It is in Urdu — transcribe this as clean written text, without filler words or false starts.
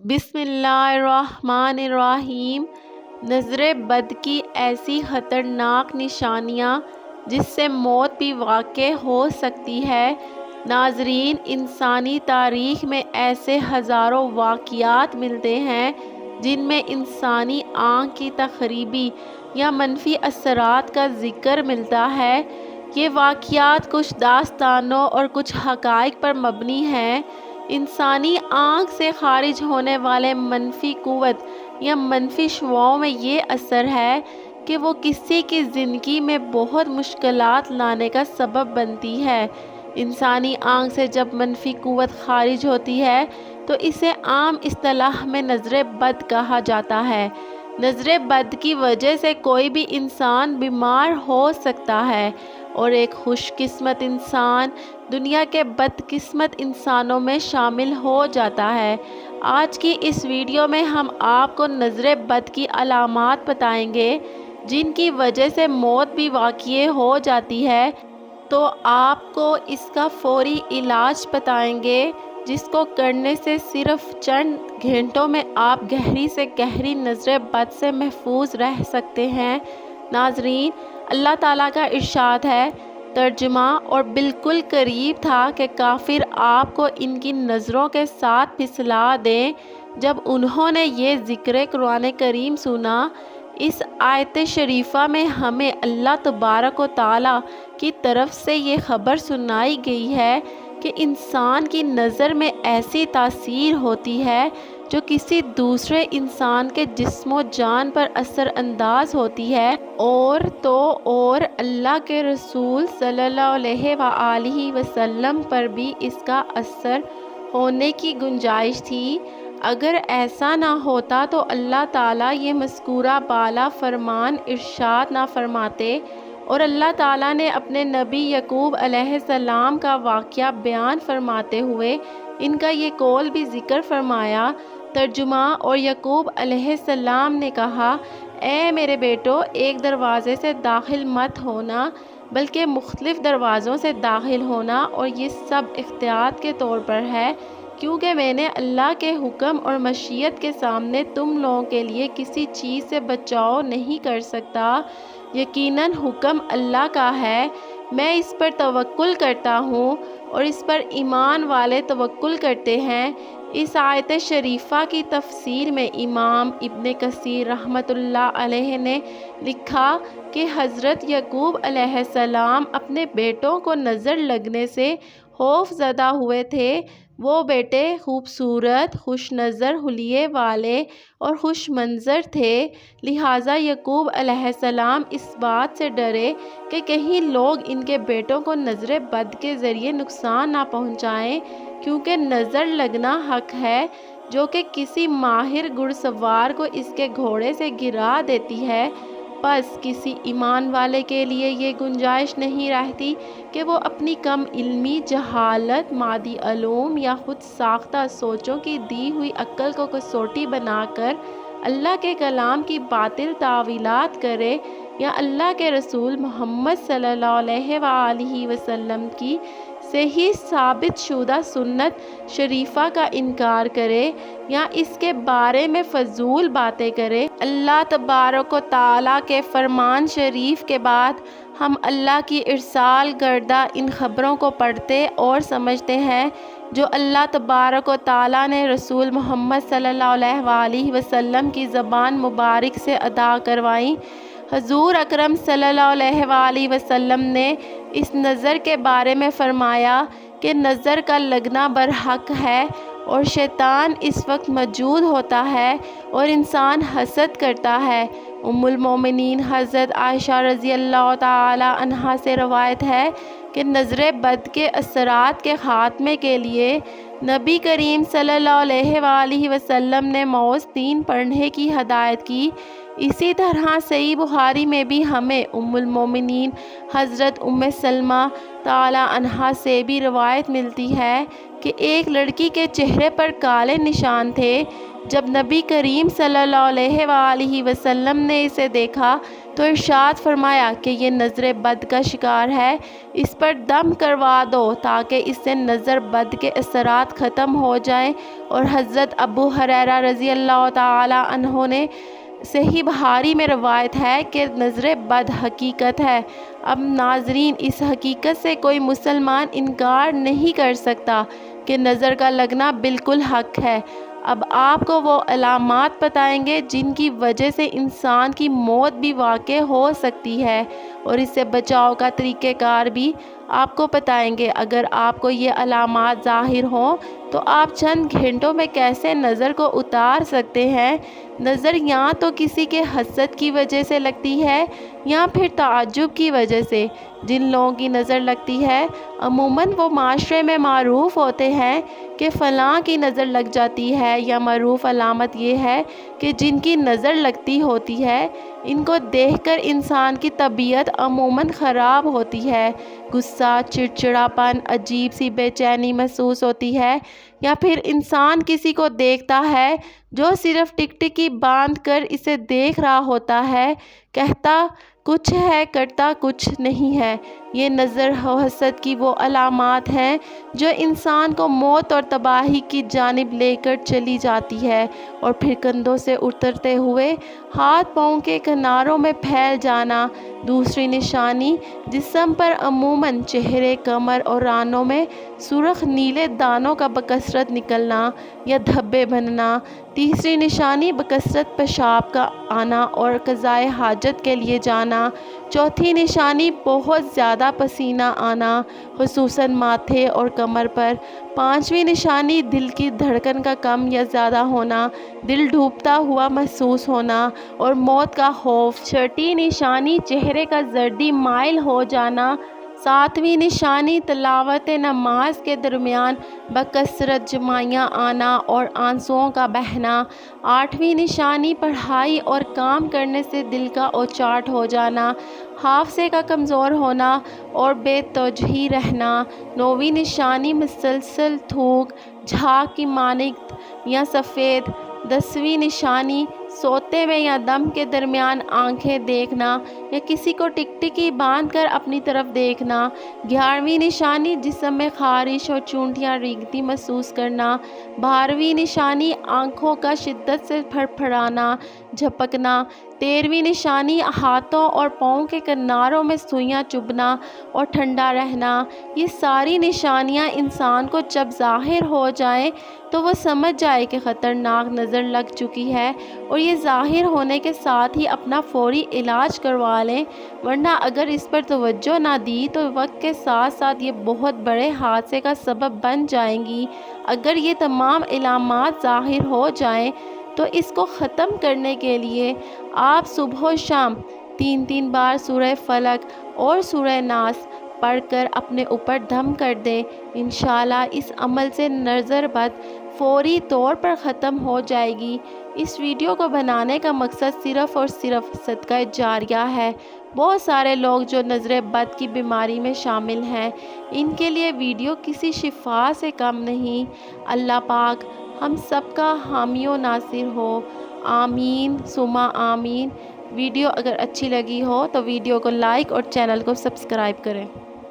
بسم اللہ الرحمن الرحیم۔ نظر بد کی ایسی خطرناک نشانیاں جس سے موت بھی واقع ہو سکتی ہے۔ ناظرین، انسانی تاریخ میں ایسے ہزاروں واقعات ملتے ہیں جن میں انسانی آنکھ کی تخریبی یا منفی اثرات کا ذکر ملتا ہے۔ یہ واقعات کچھ داستانوں اور کچھ حقائق پر مبنی ہیں۔ انسانی آنکھ سے خارج ہونے والے منفی قوت یا منفی شعاعوں میں یہ اثر ہے کہ وہ کسی کی زندگی میں بہت مشکلات لانے کا سبب بنتی ہے۔ انسانی آنکھ سے جب منفی قوت خارج ہوتی ہے تو اسے عام اصطلاح میں نظر بد کہا جاتا ہے۔ نظر بد کی وجہ سے کوئی بھی انسان بیمار ہو سکتا ہے اور ایک خوش قسمت انسان دنیا کے بدقسمت انسانوں میں شامل ہو جاتا ہے۔ آج کی اس ویڈیو میں ہم آپ کو نظر بد کی علامات بتائیں گے جن کی وجہ سے موت بھی واقع ہو جاتی ہے، تو آپ کو اس کا فوری علاج بتائیں گے جس کو کرنے سے صرف چند گھنٹوں میں آپ گہری سے گہری نظر بد سے محفوظ رہ سکتے ہیں۔ ناظرین، اللہ تعالیٰ کا ارشاد ہے، ترجمہ: اور بالکل قریب تھا کہ کافر آپ کو ان کی نظروں کے ساتھ پھسلا دیں۔ جب انہوں نے یہ ذکر قرآن کریم سنا، اس آیت شریفہ میں ہمیں اللہ تبارک و تعالیٰ کی طرف سے یہ خبر سنائی گئی ہے کہ انسان کی نظر میں ایسی تاثیر ہوتی ہے جو کسی دوسرے انسان کے جسم و جان پر اثر انداز ہوتی ہے، اور اللہ کے رسول صلی اللہ علیہ وآلہ وسلم پر بھی اس کا اثر ہونے کی گنجائش تھی۔ اگر ایسا نہ ہوتا تو اللہ تعالیٰ یہ مذکورہ بالا فرمان ارشاد نہ فرماتے، اور اللہ تعالیٰ نے اپنے نبی یعقوب علیہ السلام کا واقعہ بیان فرماتے ہوئے ان کا یہ قول بھی ذکر فرمایا۔ ترجمہ: اور یعقوب علیہ السلام نے کہا، اے میرے بیٹو، ایک دروازے سے داخل مت ہونا بلکہ مختلف دروازوں سے داخل ہونا، اور یہ سب احتیاط کے طور پر ہے، کیونکہ میں نے اللہ کے حکم اور مشیت کے سامنے تم لوگوں کے لیے کسی چیز سے بچاؤ نہیں کر سکتا۔ یقیناً حکم اللہ کا ہے، میں اس پر توکل کرتا ہوں اور اس پر ایمان والے توکل کرتے ہیں۔ اس آیت شریفہ کی تفسیر میں امام ابن کثیر رحمۃ اللہ علیہ نے لکھا کہ حضرت یعقوب علیہ السلام اپنے بیٹوں کو نظر لگنے سے خوف زدہ ہوئے تھے۔ وہ بیٹے خوبصورت، خوش نظر حلیے والے اور خوش منظر تھے، لہٰذا یعقوب علیہ السلام اس بات سے ڈرے کہ کہیں لوگ ان کے بیٹوں کو نظر بد کے ذریعے نقصان نہ پہنچائیں، کیونکہ نظر لگنا حق ہے جو کہ کسی ماہر گھڑ سوار کو اس کے گھوڑے سے گرا دیتی ہے۔ پس کسی ایمان والے کے لیے یہ گنجائش نہیں رہتی کہ وہ اپنی کم علمی، جہالت، مادی علوم یا خود ساختہ سوچوں کی دی ہوئی عقل کو کسوٹی بنا کر اللہ کے کلام کی باطل تاویلات کرے، یا اللہ کے رسول محمد صلی اللہ علیہ وآلہ وسلم کی صحیح ثابت شدہ سنت شریفہ کا انکار کرے، یا اس کے بارے میں فضول باتیں کرے۔ اللہ تبارک و تعالیٰ کے فرمان شریف کے بعد ہم اللہ کی ارسال کردہ ان خبروں کو پڑھتے اور سمجھتے ہیں جو اللہ تبارک و تعالیٰ نے رسول محمد صلی اللہ علیہ وآلہ وسلم کی زبان مبارک سے ادا کروائیں۔ حضور اکرم صلی اللہ علیہ وآلہ وسلم نے اس نظر کے بارے میں فرمایا کہ نظر کا لگنا برحق ہے، اور شیطان اس وقت موجود ہوتا ہے اور انسان حسد کرتا ہے۔ ام المومنین حضرت عائشہ رضی اللہ تعالی عنہا سے روایت ہے کہ نظر بد کے اثرات کے خاتمے کے لیے نبی کریم صلی اللہ علیہ وآلہ وسلم نے معوذتین پڑھنے کی ہدایت کی۔ اسی طرح صحیح بخاری میں بھی ہمیں ام المومنین حضرت ام سلمہ تعالی عنہا سے بھی روایت ملتی ہے کہ ایک لڑکی کے چہرے پر کالے نشان تھے، جب نبی کریم صلی اللہ علیہ وآلہ وسلم نے اسے دیکھا تو ارشاد فرمایا کہ یہ نظر بد کا شکار ہے، اس پر دم کروا دو تاکہ اس سے نظر بد کے اثرات ختم ہو جائیں۔ اور حضرت ابو ہریرہ رضی اللہ تعالی عنہ نے صحیح بخاری میں روایت ہے کہ نظر بد حقیقت ہے۔ اب ناظرین، اس حقیقت سے کوئی مسلمان انکار نہیں کر سکتا کہ نظر کا لگنا بالکل حق ہے۔ اب آپ کو وہ علامات بتائیں گے جن کی وجہ سے انسان کی موت بھی واقع ہو سکتی ہے، اور اس سے بچاؤ کا طریقہ کار بھی آپ کو بتائیں گے۔ اگر آپ کو یہ علامات ظاہر ہوں تو آپ چند گھنٹوں میں کیسے نظر کو اتار سکتے ہیں۔ نظر یا تو کسی کے حسد کی وجہ سے لگتی ہے یا پھر تعجب کی وجہ سے۔ جن لوگوں کی نظر لگتی ہے عموماً وہ معاشرے میں معروف ہوتے ہیں کہ فلاں کی نظر لگ جاتی ہے، یا معروف علامت یہ ہے کہ جن کی نظر لگتی ہوتی ہے ان کو دیکھ کر انسان کی طبیعت عموماً خراب ہوتی ہے، غصہ، چڑچڑاپن، عجیب سی بے چینی محسوس ہوتی ہے، یا پھر انسان کسی کو دیکھتا ہے جو صرف ٹکٹکی باندھ کر اسے دیکھ رہا ہوتا ہے، کہتا کچھ ہے کرتا کچھ نہیں ہے۔ یہ نظر و حسد کی وہ علامات ہیں جو انسان کو موت اور تباہی کی جانب لے کر چلی جاتی ہے، اور پھر کندھوں سے اترتے ہوئے ہاتھ پاؤں کے کناروں میں پھیل جانا۔ دوسری نشانی، جسم پر عموماً چہرے، کمر اور رانوں میں سرخ نیلے دانوں کا بکثرت نکلنا یا دھبے بننا۔ تیسری نشانی، بکثرت پیشاب کا آنا اور قضائے حاجت کے لیے جانا۔ چوتھی نشانی، بہت زیادہ پسینہ آنا، خصوصاً ماتھے اور کمر پر۔ پانچویں نشانی، دل کی دھڑکن کا کم یا زیادہ ہونا، دل ڈوبتا ہوا محسوس ہونا اور موت کا خوف۔ چھٹی نشانی، چہرے کا زردی مائل ہو جانا۔ ساتویں نشانی، تلاوت نماز کے درمیان بکثرت جمائیاں آنا اور آنسوؤں کا بہنا۔ آٹھویں نشانی، پڑھائی اور کام کرنے سے دل کا اچاٹ ہو جانا، حافظے کا کمزور ہونا اور بے توجہی رہنا۔ نویں نشانی، مسلسل تھوک، جھاگ کی مانند یا سفید۔ دسویں نشانی، سوتے میں یا دم کے درمیان آنکھیں دیکھنا یا کسی کو ٹکٹکی باندھ کر اپنی طرف دیکھنا۔ 11ویں نشانی، جسم میں خارش اور چونٹیاں ریگتی محسوس کرنا۔ 12ویں نشانی، آنکھوں کا شدت سے پھڑپھڑانا، جھپکنا۔ 13ویں نشانی، ہاتھوں اور پاؤں کے کناروں میں سوئیاں چبھنا اور ٹھنڈا رہنا۔ یہ ساری نشانیاں انسان کو جب ظاہر ہو جائیں تو وہ سمجھ جائے کہ خطرناک نظر لگ چکی ہے، اور یہ ظاہر ہونے کے ساتھ ہی اپنا فوری علاج کروا لیں، ورنہ اگر اس پر توجہ نہ دی تو وقت کے ساتھ ساتھ یہ بہت بڑے حادثے کا سبب بن جائیں گی۔ اگر یہ تمام علامات ظاہر ہو جائیں تو اس کو ختم کرنے کے لیے آپ صبح و شام 3 بار سورہ فلق اور سورہ ناس پڑھ کر اپنے اوپر دم کر دیں۔ انشاءاللہ اس عمل سے نظر بد فوری طور پر ختم ہو جائے گی۔ اس ویڈیو کو بنانے کا مقصد صرف اور صرف صدقہ جاریہ ہے۔ بہت سارے لوگ جو نظر بد کی بیماری میں شامل ہیں، ان کے لیے ویڈیو کسی شفا سے کم نہیں۔ اللہ پاک ہم سب کا حامی و ناصر ہو، آمین ثم آمین۔ ویڈیو اگر اچھی لگی ہو تو ویڈیو کو لائک اور چینل کو سبسکرائب کریں۔